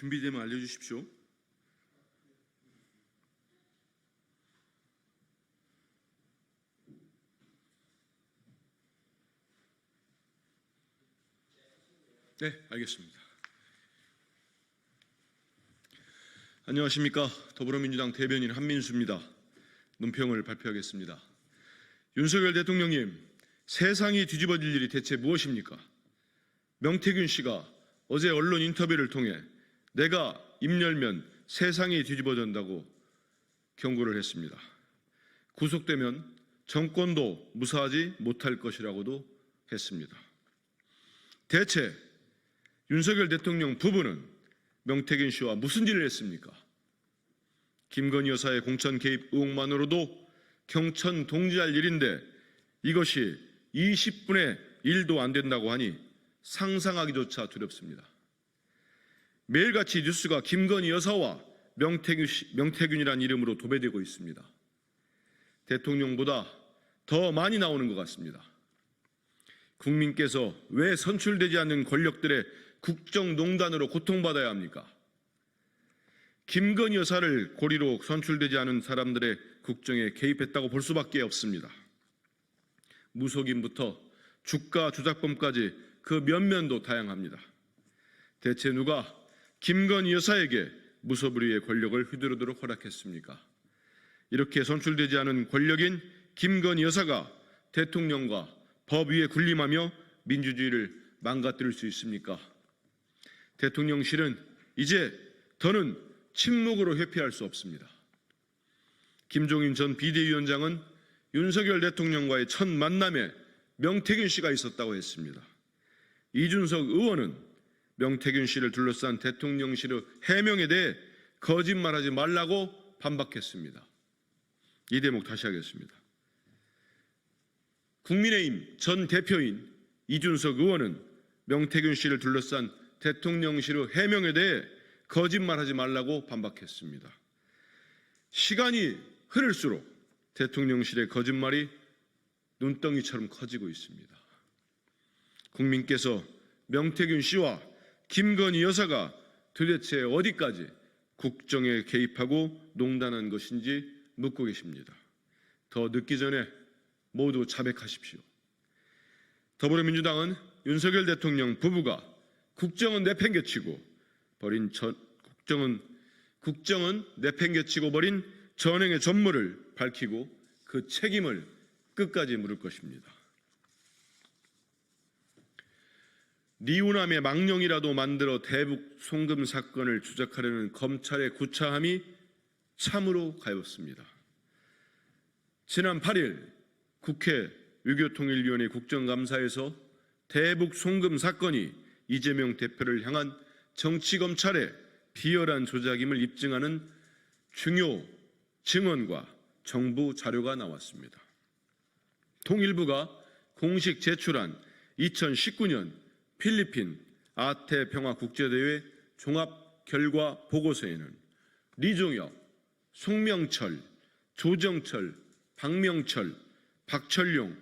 준비되면 알려주십시오. 네, 알겠습니다. 안녕하십니까. 더불어민주당 대변인 한민수입니다. 논평을 발표하겠습니다. 윤석열 대통령님, 세상이 뒤집어질 일이 대체 무엇입니까? 명태균 씨가 어제 언론 인터뷰를 통해 내가 입 열면 세상이 뒤집어진다고 경고를 했습니다. 구속되면 정권도 무사하지 못할 것이라고도 했습니다. 대체 윤석열 대통령 부부는 명태균 씨와 무슨 일을 했습니까? 김건희 여사의 공천 개입 의혹만으로도 경천 동지할 일인데 이것이 20분의 1도 안 된다고 하니 상상하기조차 두렵습니다. 매일같이 뉴스가 김건희 여사와 명태균이라는 이름으로 도배되고 있습니다. 대통령보다 더 많이 나오는 것 같습니다. 국민께서 왜 선출되지 않는 권력들의 국정농단으로 고통받아야 합니까? 김건희 여사를 고리로 선출되지 않은 사람들의 국정에 개입했다고 볼 수밖에 없습니다. 무속인부터 주가 조작범까지 그 면면도 다양합니다. 대체 누가 김건희 여사에게 무소불위의 권력을 휘두르도록 허락했습니까? 이렇게 선출되지 않은 권력인 김건희 여사가 대통령과 법 위에 군림하며 민주주의를 망가뜨릴 수 있습니까? 대통령실은 이제 더는 침묵으로 회피할 수 없습니다. 김종인 전 비대위원장은 윤석열 대통령과의 첫 만남에 명태균 씨가 있었다고 했습니다. 이준석 의원은 명태균 씨를 둘러싼 대통령실의 해명에 대해 거짓말하지 말라고 반박했습니다. 이 대목 다시 하겠습니다. 국민의힘 전 대표인 이준석 의원은 명태균 씨를 둘러싼 대통령실의 해명에 대해 거짓말하지 말라고 반박했습니다. 시간이 흐를수록 대통령실의 거짓말이 눈덩이처럼 커지고 있습니다. 국민께서 명태균 씨와 김건희 여사가 도대체 어디까지 국정에 개입하고 농단한 것인지 묻고 계십니다. 더 늦기 전에 모두 자백하십시오. 더불어민주당은 윤석열 대통령 부부가 국정은 내팽개치고 버린 국정은 내팽개치고 버린 전행의 전모를 밝히고 그 책임을 끝까지 물을 것입니다. 리우남의 망령이라도 만들어 대북 송금 사건을 조작하려는 검찰의 구차함이 참으로 가엾습니다. 지난 8일 국회 외교통일위원회 국정감사에서 대북 송금 사건이 이재명 대표를 향한 정치검찰의 비열한 조작임을 입증하는 중요 증언과 정부 자료가 나왔습니다. 통일부가 공식 제출한 2019년 필리핀 아태평화국제대회 종합결과 보고서에는 리종혁, 송명철, 조정철, 박명철, 박철용,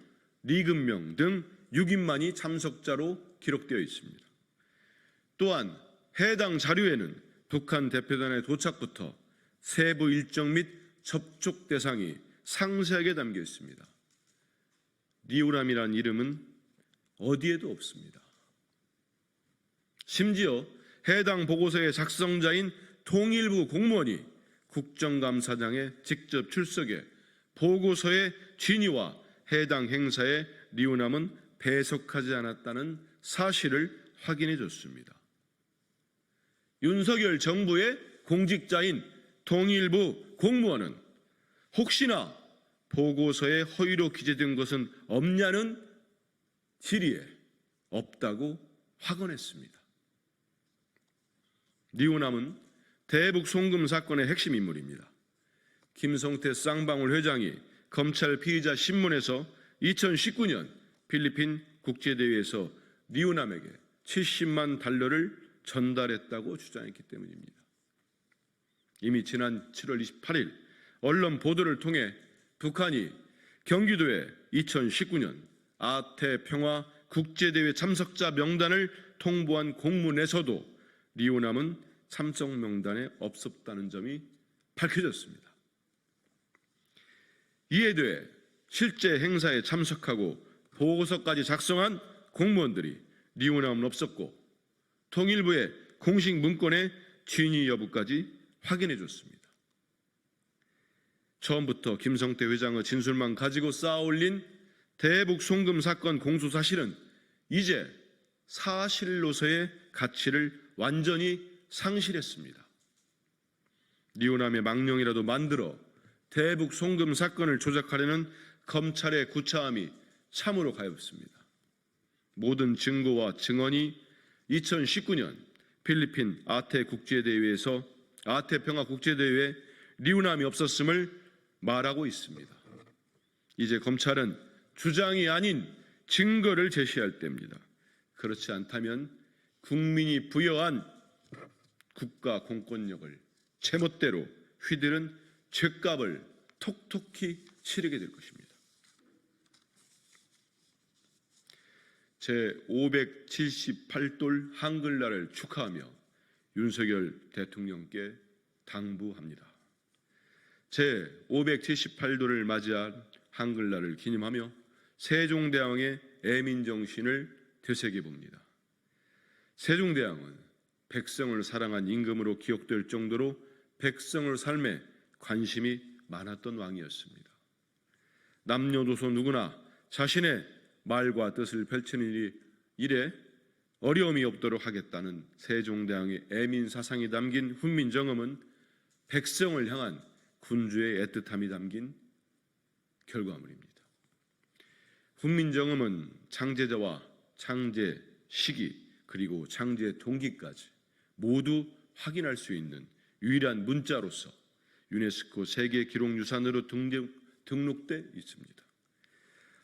리금명 등 6인만이 참석자로 기록되어 있습니다. 또한 해당 자료에는 북한 대표단의 도착부터 세부 일정 및 접촉 대상이 상세하게 담겨 있습니다. 리우람이라는 이름은 어디에도 없습니다. 심지어 해당 보고서의 작성자인 통일부 공무원이 국정감사장에 직접 출석해 보고서의 진위와 해당 행사의 리우남은 배석하지 않았다는 사실을 확인해 줬습니다. 윤석열 정부의 공직자인 통일부 공무원은 혹시나 보고서에 허위로 기재된 것은 없냐는 질의에 없다고 확언했습니다. 리우남은 대북 송금 사건의 핵심 인물입니다. 김성태 쌍방울 회장이 검찰 피의자 신문에서 2019년 필리핀 국제대회에서 리우남에게 70만 달러를 전달했다고 주장했기 때문입니다. 이미 지난 7월 28일 언론 보도를 통해 북한이 경기도에 2019년 아태평화 국제대회 참석자 명단을 통보한 공문에서도 리우남은 참석 명단에 없었다는 점이 밝혀졌습니다. 이에 대해 실제 행사에 참석하고 보고서까지 작성한 공무원들이 리우남은 없었고 통일부의 공식 문건의 진위 여부까지 확인해 줬습니다. 처음부터 김성태 회장의 진술만 가지고 쌓아올린 대북 송금 사건 공소 사실은 이제 사실로서의 가치를 완전히 상실했습니다. 리우남의 망령이라도 만들어 대북 송금 사건을 조작하려는 검찰의 구차함이 참으로 가엾습니다. 모든 증거와 증언이 2019년 필리핀 아태평화국제대회에 리우남이 없었음을 말하고 있습니다. 이제 검찰은 주장이 아닌 증거를 제시할 때입니다. 그렇지 않다면 국민이 부여한 국가 공권력을 제멋대로 휘두른 죗값을 톡톡히 치르게 될 것입니다. 제578돌 한글날을 축하하며 윤석열 대통령께 당부합니다. 제578돌을 맞이한 한글날을 기념하며 세종대왕의 애민정신을 되새겨봅니다. 세종대왕은 백성을 사랑한 임금으로 기억될 정도로 백성의 삶에 관심이 많았던 왕이었습니다. 남녀노소 누구나 자신의 말과 뜻을 펼치는 일에 어려움이 없도록 하겠다는 세종대왕의 애민 사상이 담긴 훈민정음은 백성을 향한 군주의 애틋함이 담긴 결과물입니다. 훈민정음은 창제자와 창제 시기 그리고 창제 동기까지 모두 확인할 수 있는 유일한 문자로서 유네스코 세계기록유산으로 등록돼 있습니다.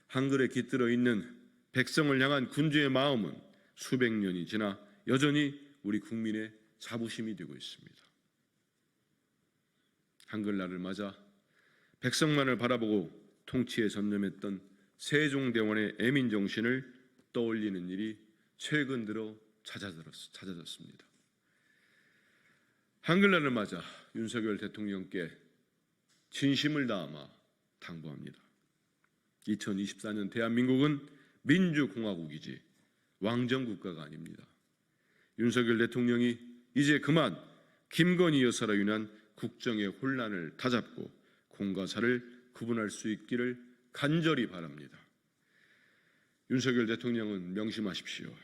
한글에 깃들어 있는 백성을 향한 군주의 마음은 수백 년이 지나 여전히 우리 국민의 자부심이 되고 있습니다. 한글날을 맞아 백성만을 바라보고 통치에 전념했던 세종대왕의 애민정신을 떠올리는 일이 최근 들어 잦아졌습니다. 한글날을 맞아 윤석열 대통령께 진심을 다하마 당부합니다. 2024년 대한민국은 민주공화국이지 왕정국가가 아닙니다. 윤석열 대통령이 이제 그만 김건희 여사로 인한 국정의 혼란을 다잡고 공과 사를 구분할 수 있기를 간절히 바랍니다. 윤석열 대통령은 명심하십시오.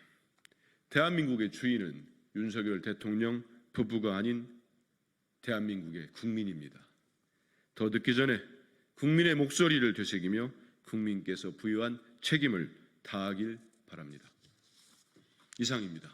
대한민국의 주인은 윤석열 대통령 부부가 아닌 대한민국의 국민입니다. 더 늦기 전에 국민의 목소리를 되새기며 국민께서 부여한 책임을 다하길 바랍니다. 이상입니다.